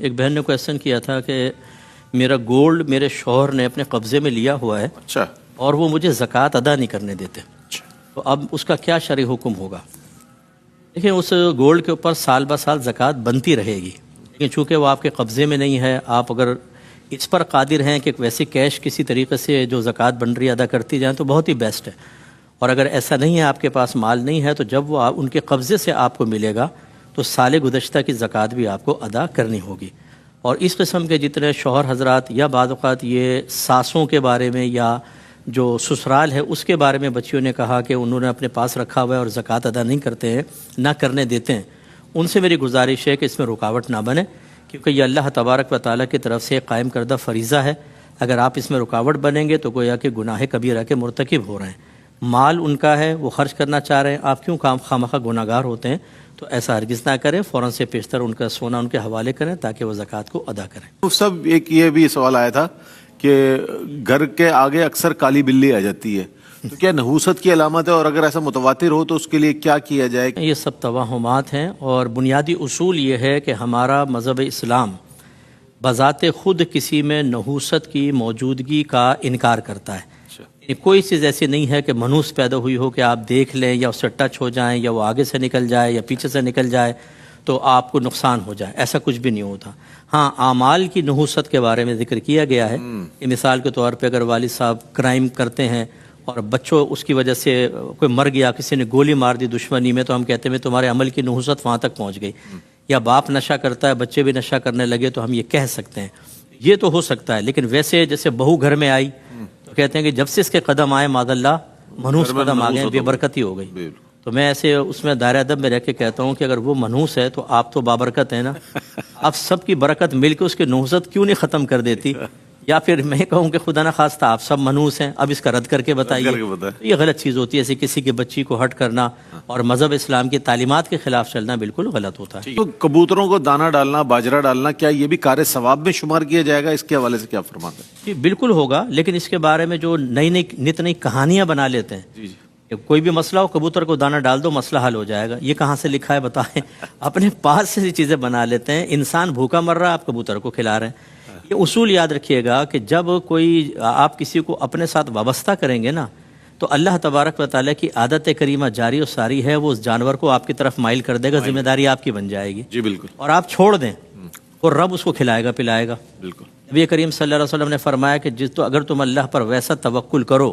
ایک بہن نے کویشچن کیا تھا کہ میرا گولڈ میرے شوہر نے اپنے قبضے میں لیا ہوا ہے اچھا اور وہ مجھے زکوٰۃ ادا نہیں کرنے دیتے، تو اب اس کا کیا شرعی حکم ہوگا؟ دیکھیں اس گولڈ کے اوپر سال بہ سال زکوٰۃ بنتی رہے گی، لیکن چونکہ وہ آپ کے قبضے میں نہیں ہے، آپ اگر اس پر قادر ہیں کہ ویسے کیش کسی طریقے سے جو زکوٰۃ بن رہی ہے ادا کرتی جائیں تو بہت ہی بیسٹ ہے، اور اگر ایسا نہیں ہے آپ کے پاس مال نہیں ہے تو جب وہ ان کے قبضے سے آپ کو ملے گا تو سال گزشتہ کی زکوٰۃ بھی آپ کو ادا کرنی ہوگی۔ اور اس قسم کے جتنے شوہر حضرات یا بعض اوقات یہ ساسوں کے بارے میں یا جو سسرال ہے اس کے بارے میں بچیوں نے کہا کہ انہوں نے اپنے پاس رکھا ہوا ہے اور زکوٰۃ ادا نہیں کرتے ہیں، نہ کرنے دیتے ہیں، ان سے میری گزارش ہے کہ اس میں رکاوٹ نہ بنے، کیونکہ یہ اللہ تبارک و تعالیٰ کی طرف سے قائم کردہ فریضہ ہے۔ اگر آپ اس میں رکاوٹ بنیں گے تو گویا کہ گناہ کبیرہ کے مرتکب ہو رہے ہیں، مال ان کا ہے، وہ خرچ کرنا چاہ رہے ہیں، آپ کیوں خواہ گناہ گار ہوتے ہیں؟ تو ایسا ہرگز نہ کریں، فوراً سے پیشتر ان کا سونا ان کے حوالے کریں تاکہ وہ زکوٰۃ کو ادا کریں۔ سب ایک یہ بھی سوال آیا تھا کہ گھر کے آگے اکثر کالی بلی آ جاتی ہے، تو کیا نحوست کی علامت ہے، اور اگر ایسا متواتر ہو تو اس کے لیے کیا کیا جائے؟ یہ سب توہمات ہیں، اور بنیادی اصول یہ ہے کہ ہمارا مذہب اسلام بذات خود کسی میں نحوست کی موجودگی کا انکار کرتا ہے۔ کوئی چیز ایسی نہیں ہے کہ منحوس پیدا ہوئی ہو کہ آپ دیکھ لیں یا اس سے ٹچ ہو جائیں یا وہ آگے سے نکل جائے یا پیچھے سے نکل جائے تو آپ کو نقصان ہو جائے، ایسا کچھ بھی نہیں ہوتا۔ ہاں، اعمال کی نحوست کے بارے میں ذکر کیا گیا ہے کہ مثال کے طور پہ اگر والد صاحب کرائم کرتے ہیں اور بچوں اس کی وجہ سے کوئی مر گیا، کسی نے گولی مار دی دشمنی میں، تو ہم کہتے ہیں تمہارے عمل کی نحوست وہاں تک پہنچ گئی۔ یا باپ نشہ کرتا ہے، بچے بھی نشہ کرنے لگے، تو ہم یہ کہہ سکتے ہیں، یہ تو ہو سکتا ہے۔ لیکن ویسے جیسے بہو گھر میں آئی تو کہتے ہیں کہ جب سے اس کے قدم آئے معاذ اللہ منحوس قدم آ گئے، بے برکتی ہو گئی۔ تو میں ایسے اس میں دائرہ ادب میں رہ کے کہتا ہوں کہ اگر وہ منحوس ہے تو آپ تو بابرکت ہیں نا، آپ سب کی برکت مل کے اس کی نحوست کیوں نہیں ختم کر دیتی؟ یا پھر میں کہوں کہ خدا نہ خواستہ آپ سب منحوس ہیں، اب اس کا رد کر کے بتائیے۔ یہ غلط چیز ہوتی ہے، ایسے کسی کی بچی کو ہٹ کرنا اور مذہب اسلام کی تعلیمات کے خلاف چلنا بالکل غلط ہوتا ہے۔ تو کبوتروں کو دانہ ڈالنا، باجرہ ڈالنا، کیا یہ بھی کار ثواب میں شمار کیا جائے گا؟ اس کے حوالے سے کیا فرماتے ہیں؟ جی بالکل ہوگا، لیکن اس کے بارے میں جو نت نئی کہانیاں بنا لیتے ہیں، کوئی بھی مسئلہ ہو کبوتر کو دانہ ڈال دو مسئلہ حل ہو جائے گا، یہ کہاں سے لکھا ہے بتائیں؟ اپنے پاس سے چیزیں بنا لیتے ہیں۔ انسان بھوکا مر رہا ہے، آپ کبوتر کو کھلا رہے ہیں۔ یہ اصول یاد رکھیے گا کہ جب کوئی آپ کسی کو اپنے ساتھ وابستہ کریں گے نا، تو اللہ تبارک و تعالیٰ کی عادت کریمہ جاری و ساری ہے، وہ اس جانور کو آپ کی طرف مائل کر دے گا، ذمہ داری آپ کی بن جائے گی۔ جی بالکل۔ اور آپ چھوڑ دیں اور رب اس کو کھلائے گا پلائے گا۔ بالکل۔ نبی کریم صلی اللہ علیہ وسلم نے فرمایا کہ اگر تم اللہ پر ویسا توکل کرو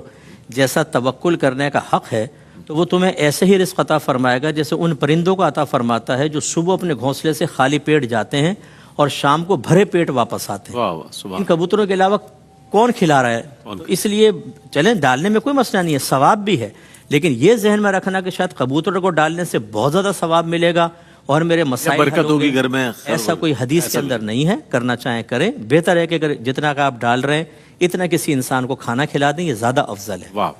جیسا توکل کرنے کا حق ہے، تو وہ تمہیں ایسے ہی رزق عطا فرمائے گا جیسے ان پرندوں کو عطا فرماتا ہے جو صبح اپنے گھونسلے سے خالی پیٹ جاتے ہیں اور شام کو بھرے پیٹ واپس آتے ہیں۔ ان کبوتروں کے علاوہ کون کھلا رہا ہے؟ تو اس لیے چلیں، ڈالنے میں کوئی مسئلہ نہیں ہے، ثواب بھی ہے، لیکن یہ ذہن میں رکھنا کہ شاید کبوتر کو ڈالنے سے بہت زیادہ ثواب ملے گا اور میرے مسائل برکت ہوگی گھر میں، ایسا کوئی حدیث کے اندر نہیں ہے۔ کرنا چاہیں کریں، بہتر ہے کہ اگر جتنا کا آپ ڈال رہے ہیں اتنا کسی انسان کو کھانا کھلا دیں، یہ زیادہ افضل ہے۔ واہ۔